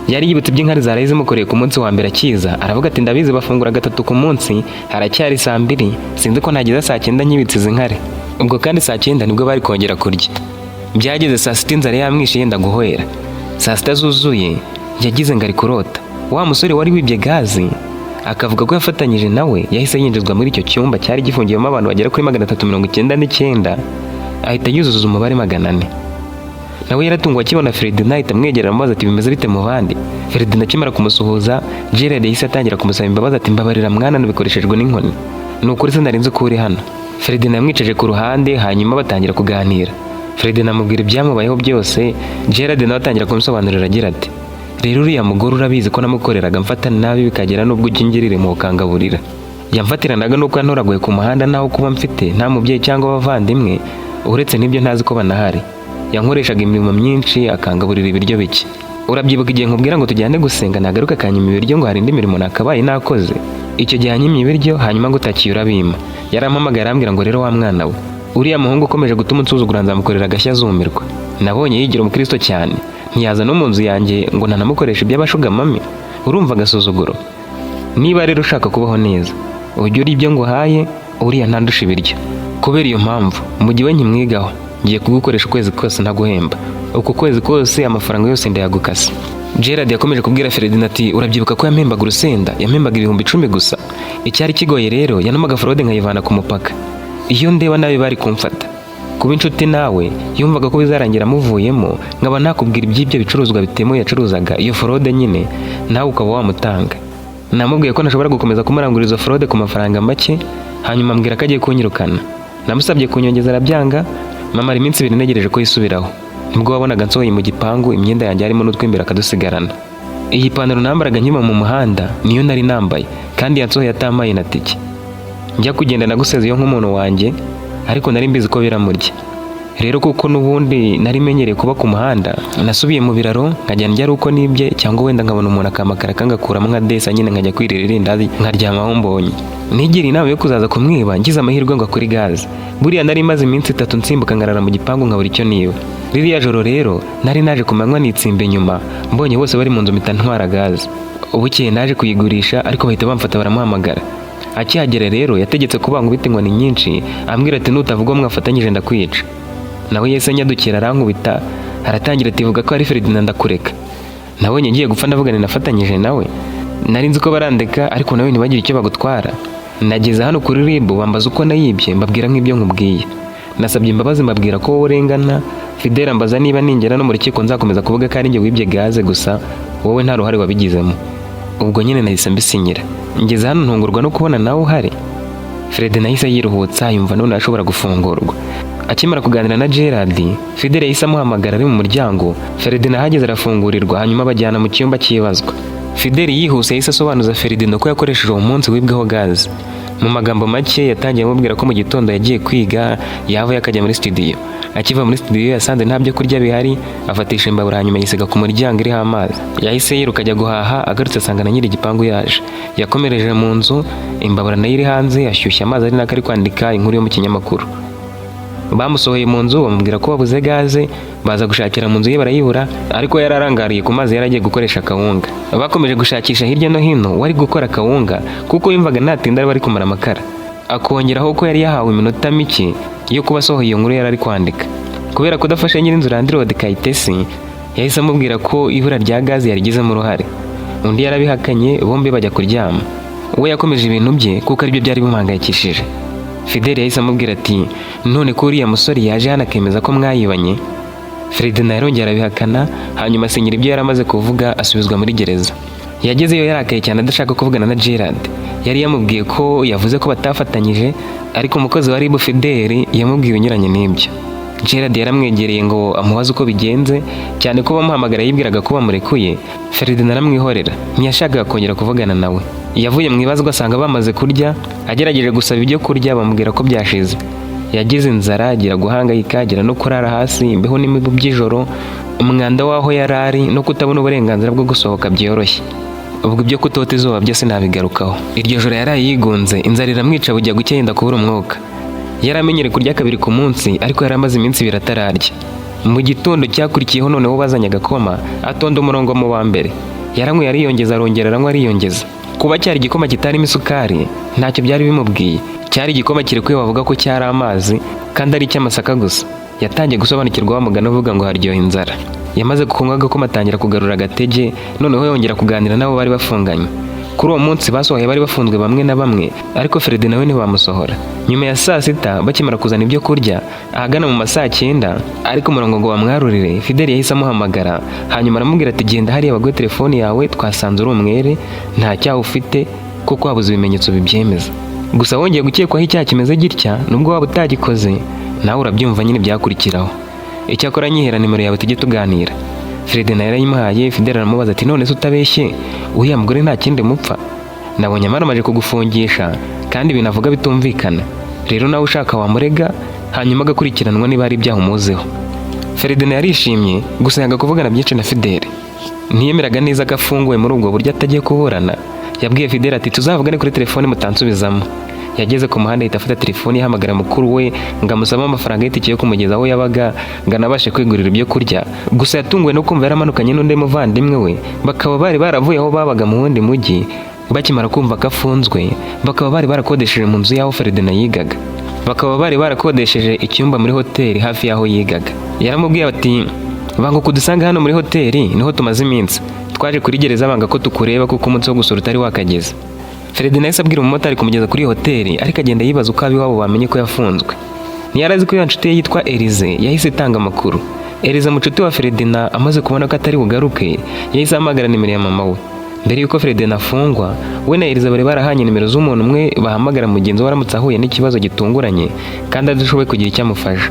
Yari yibutse iby'inkari zaraye zimukoreye ku munsi wa mbere akiza, aravuga ati ndabizi bafungura 3 ku munsi, haracyari saa 2, sinzi ko nageza saa 9 nyibitse izi nkari. Ubwo kandi saa 9 nibwo bari kongera kurya. Byageze saa 6 inzara yamwishe yenda guhwera. Saa 6 zuzuye yagize ngari kurota. Wa musore wari wibye gazi akavuga ko yafatanyije nawe, yahise yinjizwa muri icyo cyumba cyari gifungiyemo abantu bagera kuri 399, ahita yuzuza umubare 400. Nawe yaratungwa akibona Ferdinand ahita amwegera amaze ati bimeze bite mu bandi. Ferdinand akimara kumusuhuza, Gerard yahise atangira kumusaba imbabazi ati mbabarira mwana nabikoreshejwe n'inkoni. Nukuri sinarinze ko uri hano. Ferdinand yamwicaje ku ruhande, hanyuma batangira kuganira. Ferdinand amubwira ibyamubayeho byose, Gerard nawe atangira kumusobanurira agira ati rero uriya mugore urabizi ko namukoreraga mfata nabi bikagera n'ubwo ugingirire mu kangaburira. yamfatiranaga nuko yantoraguye ku muhanda naho kuba mfite nta mubyeyi cyangwa abavandimwe, uretse n'ibyo ntazi ko banahari. Yankoreshaga imirimo myinshi akangaburira ibiryo bike. Urabyibuka igihe nkubwira ngo tujyane gusenga nagaruka akanyima ibiryo ngo hari indi mirimo nakabaye nakoze? Icyo gihe yanyimye ibiryo hanyuma ngo utakiye urabima. Yarampamagaye arambwira ngo rero wa mwana we, uriya muhungu ukomeje gutuma unsuzugura nzamukorera agashya azumirwa. Nabonye yigira umukristo cyane, ntiyaza no mu nzu yanjye ngo ntanamukoresha iby'abashugamami. Urumva agasuzuguro? Niba rero ushaka kubaho neza, ujye uri ibyo nguhaye, uriya ntandusha ibiryo. Kubera iyo mpamvu mu gihe we nkimwigaho ngiye kugukoresha ukwezi kose ntaguhemba. Uku kwezi kose amafaranga yose ndayagukase. Gerard yakomeje kubwira Ferdinand ati urabyibuka ko yampembaga urusenda, yampembaga 10,000 gusa. Icyari kigoye rero yanumaga fraude nkayivana ku mupaka. Iyo ndeba nabi bari kumfata. Kuba inshuti nawe yumvaga ko bizarangira muvuyemo, nkaba nakubwira iby'ibyo bicuruzwa bitemewe yacuruzaga iyo fraude nyine, nawe ukaba wamutanga. Namubwiye ko ntashobora gukomeza kumuranguriza fraude ku mafaranga make, hanyuma ambwira ko agiye kunyirukana. Namusabye kunyongeza arabyanga. Mama ari iminsi 2 negereje ko yisubiraho. Nibwo wabonaga nsohoye mu gipangu imyenda yanjye harimo n'utwimbira akadusigarana. Iyi pantaro nambaraga nkima mu muhanda niyo nari nambaye, kandi yansohoye atamaye na tike. Njya kugenda naguseze iyo nk'umuntu wanjye, ariko nari mbizi ko biramurya. Rero kuko n'ubundi nari menyereye kuba ku muhanda, nasubiye mu biraro nkajya ndya uko nibye, cyangwa wenda nkabona umuntu akamakara kangakuramo nka desa nyine nkajya kwirira irindazi nkaryamaho mbonye. Nigira inama yo kuzaza kumwiba ngize amahirwe ngo kuri gaze. Buriya nari maze iminsi 3 nsimbuka ngarara mu gipangu nkabura icyo niba. Ririya joro rero nari naje kumanywa nitsimbe nyuma, mbonye bose bari mu nzu mpita ntwara gaze. Ubukeye naje kuyigurisha ariko bahita bamfata baramuhamagara. Akihagera rero yategetse kubankubita inkoni nyinshi, ambwira ati nutavuga mwafatanyije ndakwica. Nawe yese nyadukira arankubita, aratangira ati vuga ko ari Ferdinand ndakureka. Nabonye ngiye gupfa ndavugana nafatanyije nawe. Nari nzi ko barandeka ariko nawe ntibagire icyo bagutwara. Nageze hano kuri RIB bambaza uko nayibye, mbabwira nk'ibyo nkubwiye. Nasabye imbabazi mbabwira ko wowe urengana. Fidel ambaza niba ningera no mu rukiko nzakomeza kuvuga ko ari njye wibye gaze gusa wowe nta ruhare wabigizemo. Ubwo nyine nahise mbisinyira. Ngeze hano ntungurwa no kubona nawe uhari. Fred nahise yiruhutsa yumva none ashobora gufungurwa. Akimara kuganira na Gerard, Fidel yahise amuhamagara ari mu muryango. Fred nahageze arafungurirwa hanyuma bajyana mu cyumba cyibazwa. Fidel yihuse yahise asobanuza Ferdinand ko yakoresheje uwo munsi wibweho gaze. Mu magambo make yatangiye amubwira ko mu gitondo yagiye kwiga yavuye akajya muri studio. Akiva muri studio yasanze nta byo kurya bihari, afatisha imbabura hanyuma yisiga ku muryango iriho amazi. Yahise yiruka ajya guhaha, agarutse asanga na nyiri igipangu yaje. Yakomereje mu nzu, imbabura nayo iri hanze, ashyushya amazi ari nako ari kwandika inkuru yo mu kinyamakuru. Bamusohoye mu nzu bamubwira ko babuze gaze, baza gushakira mu nzu ye barayibura, ariko yararangariye ku mazi yaragiye gukoresha kawunga. Bakomeje gushakisha hirya no hino wari gukora kawunga kuko yumvaga natinda bari kumara amakara. Akongeraho ko yari yahawe iminota mike yo kuba asohoye iyo nkuru yari ari kwandika. Kubera kudafasha nyiri inzu Landirode Kayitesi, yahise amubwira ko ibura rya gaze yarigizemo uruhare. Undi yarabihakanye, bombi bajya kuryama. We yakomeje ibintu bye kuko aribyo byari bimuhangayikishije. Fidel yahise amubwira ati none ko uriya musore yaje hano akemeza ko mwayibanye. Ferdinand yarongera abihakana, hanyuma asinyira ibyo yaramaze kuvuga asubizwa muri gereza. Yagezeyo yarakaye cyane adashaka kuvugana na Gerard. Yari yamubwiye ko yavuze ko batafatanyije, ariko umukozi wa RIB Fidel yamubwiye unyuranye n'ibyo. Gerard yaramwegereye ngo amubaze uko bigenze, cyane ko bamuhamagara yibwiraga ko bamurekuye. Ferdinand aramwihorera, ntiyashakaga kongera kuvugana nawe. Yavuye mu ibazwa asanga bamaze kurya, agerageje gusaba ibyo kurya bamubwira ko byashize. Yagize inzara, agira guhangayika, agira no kurara hasi, imbeho n'imibu by'ijoro, umwanda waho yarari no kutabona uburenganzira bwo gusohoka byoroshye. Ubwo ibyo kutota izuba byose nabigarukaho. Iryo joro yaraye yigunze, inzara iramwica bujya gucya yenda kubura umwuka. Yaramenyere kurya 2 ku munsi, ariko yaramaze iminsi 2 atararya. Mu gitondo cyakurikiyeho noneho bazanye agakoma, atonda umurongo mu wa mbere. Yaranywe yariyongeza, arongera aranywa ariyongeza. Kuba cyari igikoma kitarimo isukari ntacyo byari bimubwiye. Cyari igikoma kirekwe bavuga ko cyari amazi kandi ari cy'amasaka gusa. Yatangiye gusobanukirwa wamugana uvuga ngo haryoha inzara. Yamaze kunywa agakoma atangira kugarura agatege, noneho yongera kuganira nabo bari bafunganye. Kuri uwo munsi basohoye bari bafunzwe bamwe na bamwe, ariko Fred nawe ntibamusohora. Nyuma ya saa 6 bakimara kuzana ibyo kurya, ahagana mu masaa 9, ariko umurongo ngo bamwarurire, Fidel yahise amuhamagara, hanyuma aramubwira ati genda hariya baguhe telefoni yawe, twasanze uri umwere, nta cyaha ufite kuko wabuze ibimenyetso bibyemeza. Gusa wongeye gukekwaho icyaha kimeze gitya, nubwo waba utagikoze, nawe urabyumva nyine byakurikiraho. Icyakora nyihera nimero yawe tujye tuganira. Fred nawe yarayimuhaye. Fidel aramubaza ati none se utabeshye uriya mugore nta kindi mupfa? nabonye amaze kugufungisha kandi binavuga bitumvikana, rero nawe ushaka wamurega hanyuma agakurikiranwa niba hari ibyaha umuziho. Ferdinand yarishimye gusa yanga kuvugana byinshi na Fidele. Ntiyemeraga neza ko afunguwe muri ubwo buryo atagiye kuburana. Yabwiye Fidele ati tuzavugane kuri telefone mutansubizamo. Yageze ku muhanda ahita afata telefone yahamagara mukuru we ngo amusaba amafaranga y'itike yo kumugeza aho yabaga ngo anabashe kwigurira ibyo kurya. Gusa yatunguwe no kumva yaramanukanye n'undi muvandimwe we, bakaba bari baravuye aho babaga mu wundi mujyi. Bakimara kumva ko afunzwe, bakaba bari barakodesheje mu nzu y'aho Ferdinand yigaga. Bakaba bari barakodesheje icyumba muri hoteli hafi y'aho yigaga. Yaramubwiye ati banguka udusanga hano muri hoteli, niho tumaze iminsi. Twaje kuri gereza banga ko tukureba kuko umunsi wo gusura utari wakageze. Ferdinand yahise abwira umumotari kumugeza kuri hoteli, ariko agenda yibaza uko ab'iwabo bamenye ko yafunzwe. Ntiyarazi ko iyo nshuti ye yitwa Elize yahise itanga amakuru. Elize mucuti wa Ferdinand amaze kubona ko atari bugaruke, yahise ahamagara nimero ya mama we. Mbere yuko Ferdinand afungwa, we na Elize bari barahanye nimero z'umuntu umwe bahamagara mugenzi we aramutse ahuye n'ikibazo gitunguranye kandi adashoboye kugira icyo amufasha.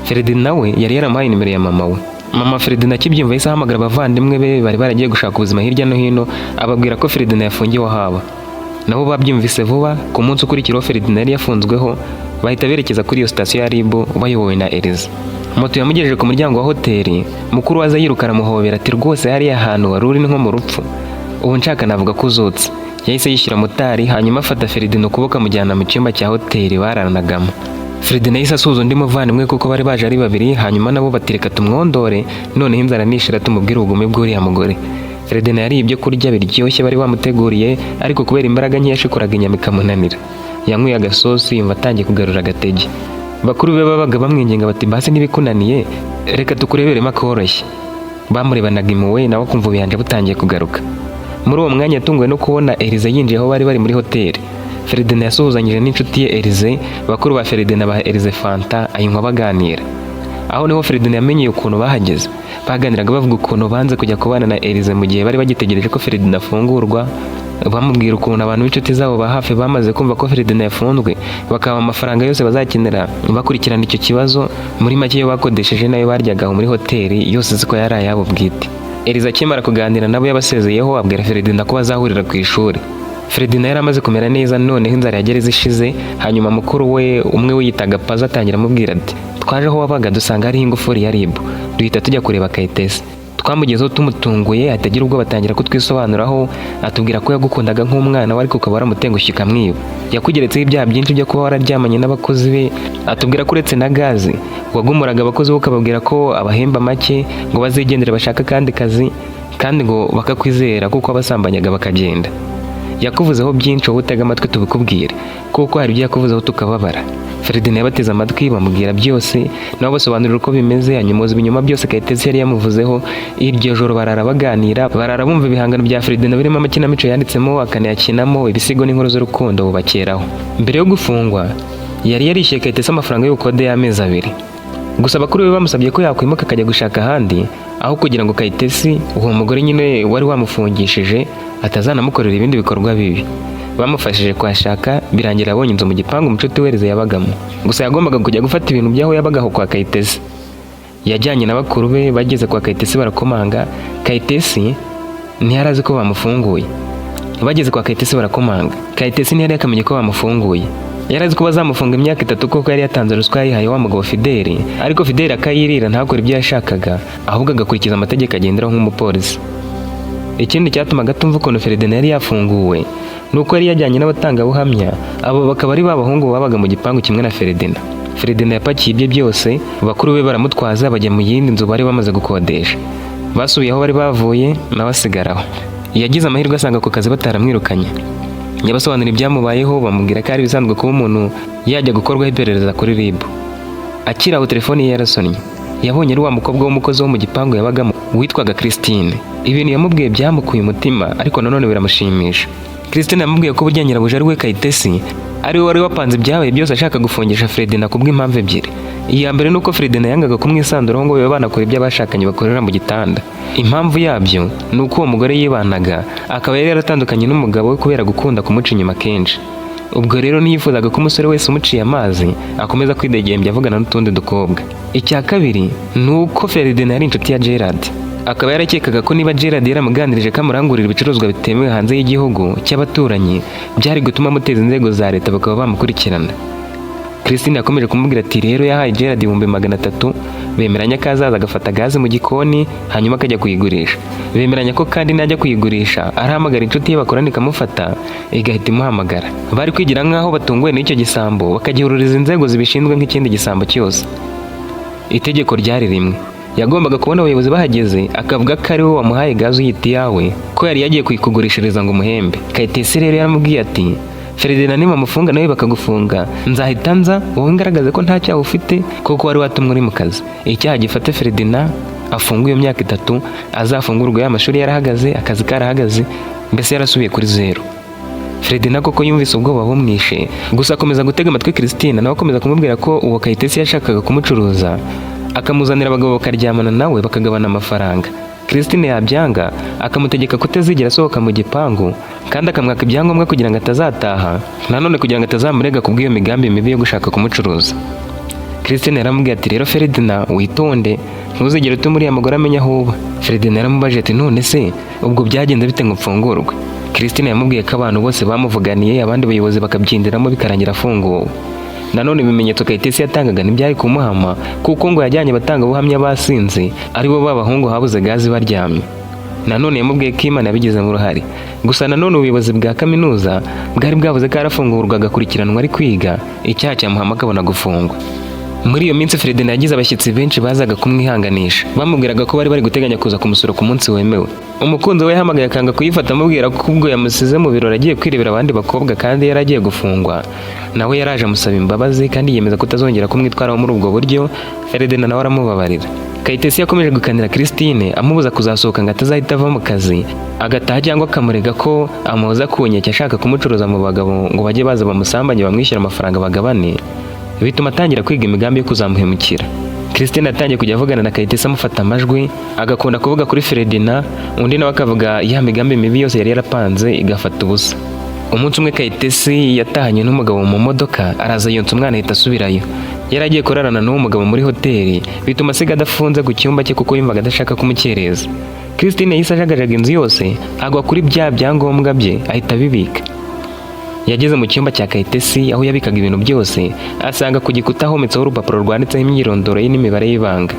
Ferdinand nawe yari yaramuhaye nimero ya mama we. Mama Ferdinand akibyumva yahise ahamagara abavandimwe be bari baragiye gushaka ubuzima hirya no hino, ababwira ko Ferdinand yafungiwe ahaba. Nabo babyumvise vuba, ku munsi ukurikiraho Ferdinand yari yafunzweho, bahita berekeza kuri iyo sitasiyo ya RIB bayobowe na Elize. Moto yamugejeje ku muryango wa hoteli, mukuru waza yiruka aramuhobera ati rwose hariya hantu wari uri nko mu rupfu, ubu nshaka navuga ko uzutse. Yahise yishyira motari hanyuma afata Ferdinand ukuboko amujyana mu cyumba cya hoteli baranagamo. Ferdinand yahise asuhuza undi muvandimwe kuko bari baje ari babiri, hanyuma nabo batireka tumwondore noneho inzara nishira tumubwira ubugome bw'uriya mugore. Ferdinand yari ibyo kurya biryoshye bari bamuteguriye, ariko kubera imbaraga nke yashikuraga inyama ikamunanira. Yanyweye agasosi yumva atangiye kugarura agatege. Bakuru be babaga bamwinginga bati basi nibikunaniye reka tukureberemo akoroshye. Bamurebanaga impuhwe nawe kumva ubuyanja butangiye kugaruka. Muri uwo mwanya yatunguwe no kubona Elize yinjiye aho bari muri hoteli. Ferdinand yasuhuzanyije n'inshuti ye Elize, bakuru ba Ferdinand baha Elize fanta ayinywa baganira. Aho niho Ferdinand yamenyeye ukuntu bahageze. Baganiraga bavuga ukuntu banze kujya kubana na Elize mu gihe bari bagitegereje ko Ferdinand afungurwa. Bamubwira ukuntu abantu b'inshuti zabo ba hafi bamaze kumva ko Ferdinand yafunzwe bakaba amafaranga yose bazakenera bakurikirana icyo kibazo. Muri make yo bakodesheje nayo baryaga muri hoteli yose ziko yari ayabo bwite. Elize akimara kuganira nabo yabasezeyeho abwira Ferdinand ko bazahurira ku ishuri. Ferdinand yari amaze kumera neza noneho inzara yagereze ishize. Hanyuma mukuru we umwe wiyitaga Paza atangira amubwira ati twaje aho wabaga dusanga hariho ingufuri ya RIB, duhita tujya kureba Kayitesi. Twamugezeho tumutunguye atagira ubwo batangira kutwisobanuraho, atubwira ko yagukundaga nk'umwana we ariko ukaba waramutengushye ukamwiba. Yakugeretseho ibyaha byinshi byo kuba wararyamanye n'abakozi be, atubwira ko uretse na gazi wagumuraga abakozi be ukababwira ko abahemba make ngo bazigendere bashaka kandi kazi kandi ngo bakakwizera kuko abasambanyaga bakagenda. Yakuvuzeho byinshi wowe utega amatwi tubikubwire kuko hari ibyo yakuvuzeho tukababara. Ferdinand yabateze amatwi bamubwira byose nabo basobanurira uko bimeze, yanyomoza ibinyoma byose Kayitesi yari yamuvuzeho. Iryo joro barara baganira, barara bumva ibihangano bya Ferdinand birimo amakinamico yanditsemo akanayakinamo ibisigo n'inkuru z'urukundo bubakeraho. Mbere yo gufungwa yari yarishyuye Kayitesi amafaranga y'ubukode y'amezi 2. Gusa bakuru be bamusabye ko yakwimuka akajya gushaka ahandi aho kugira ngo Kayitesi uwo mugore nyine wari wamufungishije atazanamukorera ibindi bikorwa bibi. Bamufashije kwashaka birangira abonye inzu mu gipangu umucuti we Elize yabagamo. Gusa yagombaga kujya gufata ibintu byaho yabagaho kwa Kayitesi. Yajyanye na bakuru be, bageze kwa Kayitesi barakomanga. Kayitesi ntiyarazi ko bamufunguye. Bageze kwa Kayitesi barakomanga. Kayitesi ntiyari yakamenye ko bamufunguye. Yarazi ko bazamufunga imyaka 3 kuko yari yatanze ruswa yihaye wa mugabo Fidele, ariko Fidele akayirira ntakore ibyo yashakaga ahubwo agakurikiza amategeko agenderaho nk'umupolisi. Ikindi cyatumaga tumva ukuntu Ferdinand yari yafunguwe nuko yari yajyanye n'abatangabuhamya, abo bakaba ari babahungu babaga mu gipangu kimwe na Ferdinand. Ferdinand yapakiye ibye byose, bakuru be baramutwaza bajya mu yindi nzu bari bamaze gukodesha. Basubiye aho bari bavuye nawe asigaraho. Yagize amahirwe asanga ku kazi bataramwirukanye. Yabasobanurira ibyamubayeho bamubwira ko ari bisanzwe kuba umuntu yajya gukorwaho iperereza kuri RIB. Akiraho telefone ye yarasonnye. Yabonye ari wa mukobwa w'umukozi wo mu gipangu yabagamo witwaga Christine. Ibintu yamubwiye byamukuye umutima ariko nanone biramushimisha. Christine yamubwiye ko burya nyirabuja ari we Kayitesi ari we wari wapanze ibyabaye byose ashaka gufungisha Ferdinand kubw'impamvu ebyiri. Iya mbere nuko Ferdinand yangaga kumwisanduraho ngo babe banakora ibyo abashakanye bakorera mu gitanda. Impamvu yabyo nuko uwo mugore yibanaga akaba yari yaratandukanye n'umugabo we kubera gukunda kumuca inyuma kenshi. Ubwo rero niyifuzaga ko umusore wese umuciye amazi akomeza kwidegembya avugana n'utundi dukobwa. Icya kabiri nuko Ferdinand yari inshuti ya Gerard. akaba yarakekaga ko niba Gerard yaramuganirije ko amurangurira ibicuruzwa bitemewe hanze y'igihugu cy'abaturanyi byari gutuma amuteza inzego za leta bakaba bamukurikirana. Christine yakomeje kumubwira ati rero yahaye Gerard 300,000, bemeranya ko azaza agafata gaze mu gikoni hanyuma akajya kuyigurisha. Bemeranya ko kandi najya kuyigurisha arahamagara inshuti ye bakorana ikamufata igahita imuhamagara. Bari kwigira nk'aho batunguwe n'icyo gisambo bakagihururiza inzego zibishinzwe nk'ikindi gisambo cyose. Itegeko ryari rimwe, yagombaga kubona abayobozi bahageze akavuga ko ari we wamuhaye gaze uyita iyawe, ko yari yagiye kuyikugurishiriza ngo umuhembe. Kayitesi rero yaramubwiye ati Ferdinand nibamufunga nawe bakagufunga, nzahita nza wowe ngaragaze ko nta cyaha ufite kuko wari watumwe uri mu kazi. Icyaha gifate Ferdinand afunguye imyaka 3, azafungurwa y'amashuri yarahagaze, akazi karahagaze, mbese yarasubiye kuri zero. Ferdinand koko yumvise ubwoba bumwishe, gusa akomeza gutega amatwi Christine, nawe akomeza kumubwira ko uwo Kayitesi yashakaga kumucuruza, akamuzanira abagabo bakaryamana nawe bakagabana amafaranga. Christine yabyanga, akamutegeka kutazigera asohoka mu gipangu kandi akamwaka ibyangombwa kugira ngo atazataha, nanone kugira ngo atazamurega kubw'iyo migambi mibi yo gushaka kumucuruza. Christine yaramubwiye ati rero Ferdinand witonde, ntuzigere utuma uriya mugore amenya aho uba. Ferdinand yaramubajije ati none se ubwo byagenze bite ngo mfungurwe? Christine yamubwiye ko abantu bose bamuvuganiye, abandi bayobozi bakabyindiramo bikarangira afunguwe. Nanone ibimenyetso Kayitesi yatangaga ntibyari kumuhama kuko ngo yajyanye batanga ubuhamya basinze aribo b'abahungu habuze gazi baryamye. Nanone yamubwiye ko Imana yabigizemo uruhare, gusa nanone ubuyobozi bwa kaminuza bwari bwavuze ko arafungurwa agakurikiranwa ari kwiga, icyaha cyamuhama akabona gufungwa. Muri iyo minsi Ferdinand yagize abashyitsi benshi bazaga kumwihanganisha, bamubwiraga ko bari guteganya kuza kumusura ku munsi wemewe. Umukunzi we yahamagaye akanga kuyifata, amubwira ko ubwo yamusize mu birori agiye kwirebera abandi bakobwa kandi yari agiye gufungwa. Nawe yaraje amusaba imbabazi kandi yemeza kutazongera kumwitwaraho muri ubwo buryo. Ferdinand nawe aramubabarira. Kayitesi yakomeje gukanira Christine amubuza kuzasohoka ngo atazahita ava mu kazi agataha, cyangwa akamurega ko amuhoza ku nkeke ashaka kumucuruza mu bagabo ngo bajye baza bamusambanye bamwishyura amafaranga bagabane, bituma atangira kwiga imigambi yo kuzamuhemukira. Christine atangiye kujya avugana na Kayitesi amufata amajwi, agakunda kuvuga kuri Ferdinand, undi nawe akavuga ya migambi mibi yose yari yarapanze igafata ubusa. Umunsi umwe Kayitesi yatahanye n'umugabo mu modoka, araza yonsa umwana ahita asubirayo. Yari agiye kurarana n'uwo mugabo muri hoteli, bituma asiga adafunze ku cyumba cye kuko yumvaga adashaka kumukereza. Christine yahise ajagajaga inzu yose, agwa kuri bya byangombwa bye ahita abibika. Yageze mu cyumba cya Kayitesi aho yabikaga ibintu byose, asanga ku gikuta hometseho urupapuro rwanditseho imyirondoro ye n'imibare y'ibanga.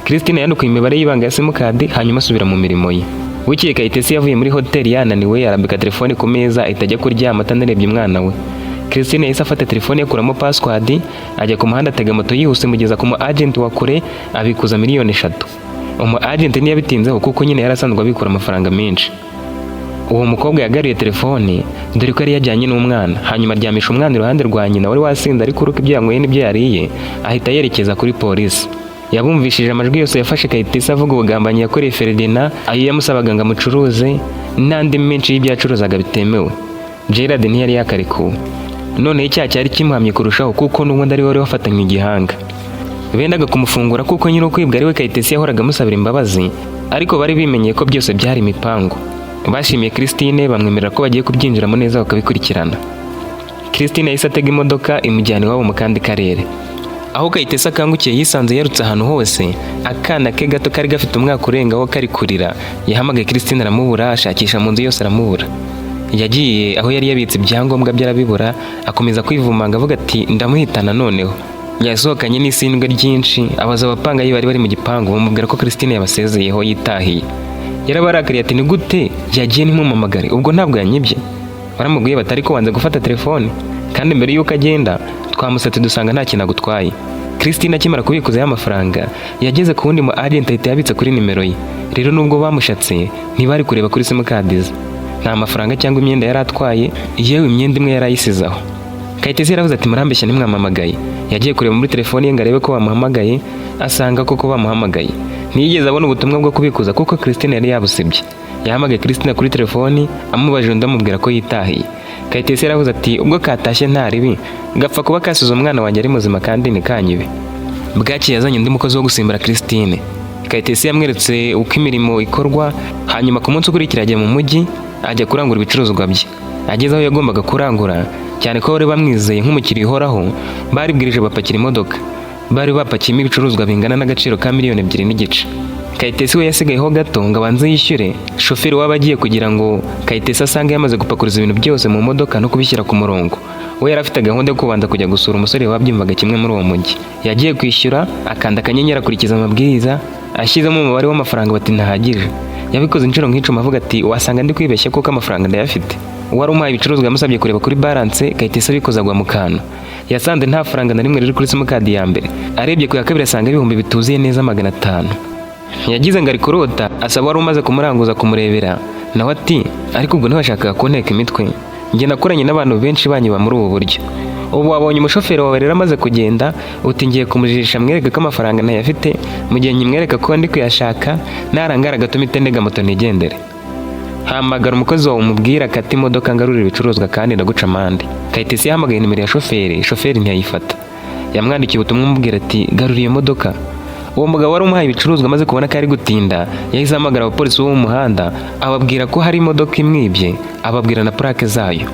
Christine yandukuye imibare y'ibanga ya simukadi hanyuma asubira mu mirimo ye. Bukeye Kayitesi yavuye muri hoteli yananiwe, arambika telefone ku meza ahita ajya kuryama atanarebye umwana we. Christine yahise afata telefone ye akuramo password, ajya ku muhanda atega moto yihuse mugeza ku mu agent wa kure abikuza miliyoni 3. Umu agent ntiyabitinzeho kuko nyine yarasanzwe abikura amafaranga menshi. Uwo mukobwa yagaruye telefone dore ko yari yajyanye n'umwana, hanyuma aryamisha umwana iruhande rwa nyina wari wasinze ariko uruka ibyo yanyweye n'ibyo yariye, ahita yerekeza kuri polisi. Yabumvishije amajwi yose yafashe Kayitesi avuga ubugambanyi yakoreye Ferdinand, ayo yamusabaga ngo amucuruze n'andi menshi y'ibyacuruzaga bitemewe. Gerard ntiyari yakarikuwe. Noneho icyaha cyari kimuhamye kurushaho kuko n'ubundi ari wari wafatanywe igihanga. Bendaga kumufungura kuko nyiri ukwibwa ari we Kayitesi yahoraga amusabira imbabazi, ariko bari bimenyeye ko byose byari imipango. Bashimiye Christine bamwemerera ko bagiye kubyinjiramo neza bakabikurikirana. Christine yahise atega imodoka imujyana iwabo mu kandi karere. Aho Kayitesi akangukiye yisanze yarutse ahantu hose, akana ke gato kari gafite umwaka urengaho kari kurira. Yahamagaye Christine aramubura, ashakisha mu nzu yose aramubura. Yagiye aho yari yabitse ibyangombwa byarabibura, akomeza kwivumanga avuga ati ndamuhitana noneho. Yasohokanye n'isindwe ryinshi, abaza abapanga bari bari mu gipangu bamubwira ko Christine yabasezeyeho yitahiye. Yarabarakariye ati ni gute yagiye ntimumamagare, ubwo ntabwo yanyibye? Baramubwiye batari ko wanze gufata telefone kandi mbere yuko agenda twamusatse dusanga nta kintu agutwaye. Christine akimara kubikuza y'amafaranga yageze ku wundi mu agent ahita yabitse kuri nimero ye. Rero nubwo bamushatse ntibari kureba kuri simukadi ze, nta mafaranga cyangwa imyenda yari atwaye, yewe imyenda imwe yarayisizaho. Kayitesi yaravuze ati murambeshya nimwamamagaye. Yagiye kureba muri telefone ye ngo arebe ko bamuhamagaye, asanga koko bamuhamagaye. Ntiyigeze abona ubutumwa bwo kubikuza kuko Christine yari yabusibye. Yahamagaye Christine kuri telefone amubajije ndamubwira ko yitahiye. Kayitesi yaravuze ati ubwo katashye nta ribi, gapfa kuba kasize umwana wanjye ari muzima kandi ni kanyibe. Bwaki yazanye undi mukozi wo gusimbura Christine. Kayitesi yamweretse uko imirimo ikorwa, hanyuma ku munsi ukurikira ajya mu mujyi ajya kurangura ibicuruzwa bye. Ageze aho yagombaga kurangura, cyane ko bari bamwizeye nk'umukiriya uhoraho, baribwirije bapakira imodoka. Bari bapakiyemo ibicuruzwa bingana n'agaciro ka 2.5 miliyoni. Kayitesi we yasigayeho gato ngo abanze yishyure shoferi waba agiye kugira ngo Kayitesi asange yamaze gupakuriza ibintu byose mu modoka no kubishyira ku murongo. We yari afite gahunda yo kubanza kujya gusura umusore wabyumvaga kimwe muri uwo mujyi. Yagiye kwishyura akanda akanyenyeri akurikiza amabwiriza, ashyizemo umubare w'amafaranga bati ntahagije. Yabikoze inshuro nk'icumi avuga ati wasanga ndi kwibeshya kuko amafaranga ndayafite. Uwari umuhaye ibicuruzwa yamusabye kureba kuri balance, Kayitesi abikoze agwa mu kantu. Yasanze nta faranga na rimwe riri kuri simukadi ya mbere. Arebye ku ya kabiri asanga ibihumbi bituzuye neza 500. Yagize ngo ari kurota, asaba wari umaze kumuranguza kumurebera. Nawe ati ariko ubwo ntibashakaga kunteka imitwe. Njye nakoranye n'abantu benshi banyiba muri ubu buryo. Ubu wabonye umushoferi wawe rero amaze kugenda, uti ngiye kumujijisha mwereke ko amafaranga ntayafite, mu gihe nyimwereka ko ndi kuyashaka, narangara gatuma itendega moto nigendere. Hamagara umukozi wawe umubwira kati imodoka ngarurira ibicuruzwa kandi ndaguca amande. Kayitesi yahamagaye nimero ya shoferi ntiyayifata. Yamwandikiye ubutumwa umubwira ati garura iyo modoka. Uwo mugabo wari umuhaye ibicuruzwa amaze kubona ko ari gutinda, yahise ahamagara abapolisi bo mu muhanda, ababwira ko hari imodoka imwibye, ababwira na plaque zayo.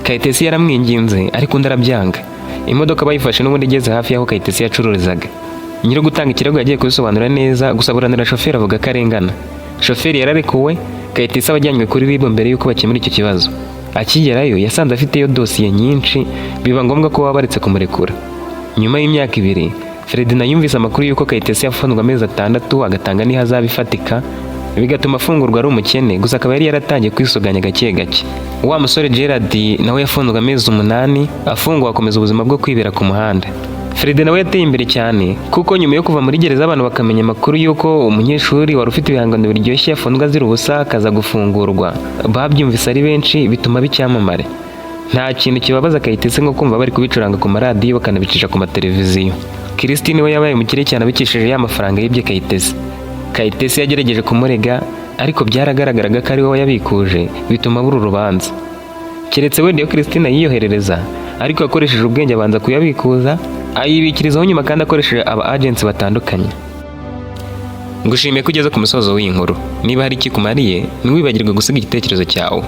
Kayitesi yaramwinginze ariko undi arabyanga. Imodoka bayifashe n'ubundi igeze hafi y'aho Kayitesi yacururizaga. Nyiri gutanga ikirego yagiye kubisobanura neza, gusa buranira shoferi avuga ko arengana. Shoferi yararekuwe, Kayitesi abajyanywe kuri RIB mbere y'uko bakemura icyo kibazo. Akigerayo yasanze afiteyo dosiye nyinshi, biba ngombwa ko babaretse kumurekura. Nyuma y'imyaka 2, Ferdinand yumvise amakuru y'uko Kayitesi yafunzwe amezi 6 agatanga n'ihazabu ifatika, bigatuma afungurwa ari umukene, gusa akaba yari yaratangiye kwisuganya gake gake. Wa musore Gerard nawe yafunzwe amezi 8, afungwa akomeza ubuzima bwo kwibera ku muhanda. Ferdinand nawe yateye imbere cyane kuko nyuma yo kuva muri gereza abantu bakamenya amakuru y'uko umunyeshuri wari ufite ibihangano biryoshye yafunzwe azira ubusa akaza gufungurwa. Babyumvise ari benshi bituma bicyamamare. Nta kintu kibabaza Kayitesi nko kumva bari kubicuranga ku maradiyo bakanabicisha ku mateleviziyo. Christine we yabaye umukire cyane abikishije ya mafaranga yibye Kayitesi. Kayitesi yagerageje kumurega ariko byaragaragaraga ko ari we yabikuje, bituma buri urubanza. Keretse wenda iyo Christine yiyoherereza, ariko yakoresheje ubwenge abanza kuyabikuza, ayibikirizaho nyuma kandi akoresheje aba agents batandukanye. Ngushimiye ko ugeze ku musozo w'iyi nkuru. Niba hari ikikumariye, ntiwibagirwe gusiga igitekerezo cyawe.